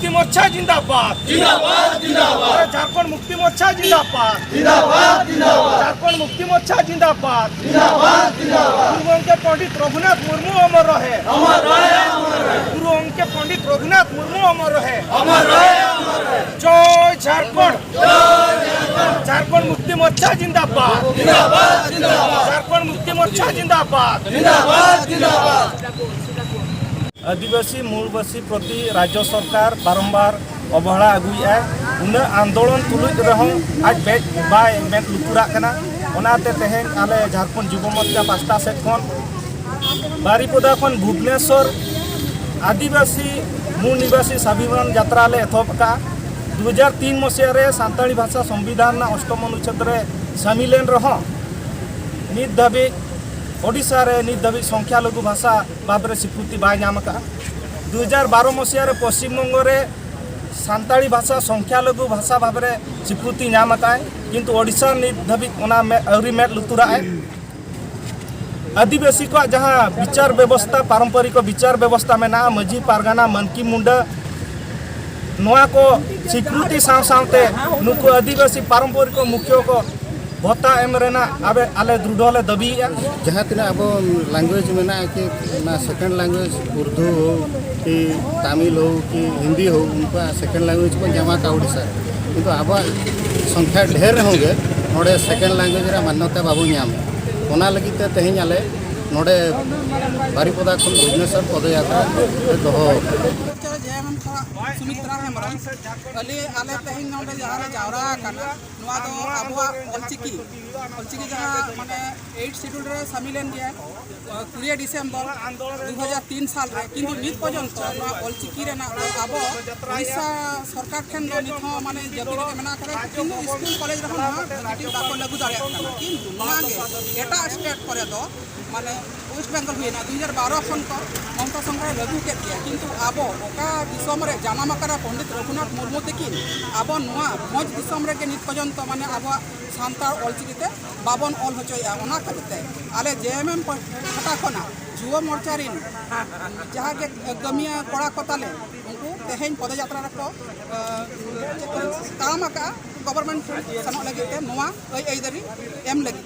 मुक्ति मोर्चा जिंदाबाद जिंदाबाद जिंदाबाद। झारखंड मुक्ति मोर्चा जिंदाबाद जिंदाबाद जिंदाबाद। झारखंड मुक्ति मोर्चा जिंदाबाद जिंदाबाद जिंदाबाद। गुरु अंके पंडित रघुनाथ मुर्मू अमर रहे, अमर रहे अमर रहे। गुरु अंके पंडित रघुनाथ मुर्मू अमर रहे, अमर रहे अमर रहे। जय झारखंड, झारखंड मुक्ति मोर्चा जिंदाबाद जिंदाबाद जिंदाबाद। झारखंड मुक्ति मोर्चा जिंदाबाद जिंदाबाद जिंदाबाद। आदिवासी मूलवासी प्रति राज्य सरकार बारंबार अवहेला अगुए उन्हें आंदोलन तुलुज रहों आज बेज बाय मेद लुतुरा कना ओनाते तेहेन आले झारखंड युवा मोर्चा पास्टा सेट खन बारिपदा खन भुवनेश्वर आदिवासी मूल निवासी स्वाभिमान यात्रा ले एथब का 2003 मसीह रे सान्ताली भाषा संविधान अष्टम अनुच्छेद रे सामिलेन रहो नित धाबी ओडिशा रे नित धाबी संख्यालघु भाषा भाव स्वीकृति बाय नाम का 2012 मसीह रे पश्चिम बंग रे सान्ताली भाषा संख्यालघु भाषा भाव में स्वीकृति नाम का किंतु ओडिशा नित धाबी आउरी मेद लुतुरा आदिवासी को जहाँ विचार व्यवस्था पारंपरिक विचार व्यवस्था में ना मझी पारगाना मनकी मुंडा नोआ को स्वीकृति साव सावते नुको आदिवासी पारंपरिक मुख्य को भत्ता एम रेना आबे आले दृढ़ ले दबी जहाँ तीन अब लैंग्वेज में ना कि ना सेकेंड लैंग्वेज उर्दू हो कि तमिल हो कि हिंदी हो उनका सेकेंड लैंग्वेज को जमा का उड़ीसा किंतु अब संख्या ढेर होंगे नोड़े सेकेंड लैंग्वेज रे मान्यता बाबू नाम ओना लगी ते तेहें आले नोड़े बारिपदा खन भुवनेश्वर पदयात्रा दोहो सुमित्रा हेमरम अली आले तेहिन नोडे जहां जावरा काना नुआ दो आबुआ ऑलचिकी जहां माने 8 शेड्यूल रे शामिलेन गया 20 डिसेंबर 2003 साल रे किंतु नित पर्यंत नुआ ऑलचिकी रे ना आबो ओडिशा सरकार ठेन दो निथ माने जति रे मेना करे किंतु स्कूल कॉलेज रे ना जति बाको लागू दाड़े काना किंतु नुआ गे एटा स्टेट करे दो माने वेस्ट बेंगल हुए ना 2012 सन को ममता सरकार लागू के दिया किंतु आबो ओका दिसम रे जानाम आकारा पंडित रघुनाथ मुर्मू तकिन आबो नुआ मज दिसम रे के नित पर्यंत माने आबो सान्ताल ऑलचिकीते बाबन ऑल होचोया ओना खाते आले जेएमएम खाता खना युवा मोर्चा रिन जहाँ के गमिया कोड़ा कोताले उनको तेहेन पदयात्रा रखो काम आका गवर्नमेंट सनो लगे नुआ एम लगी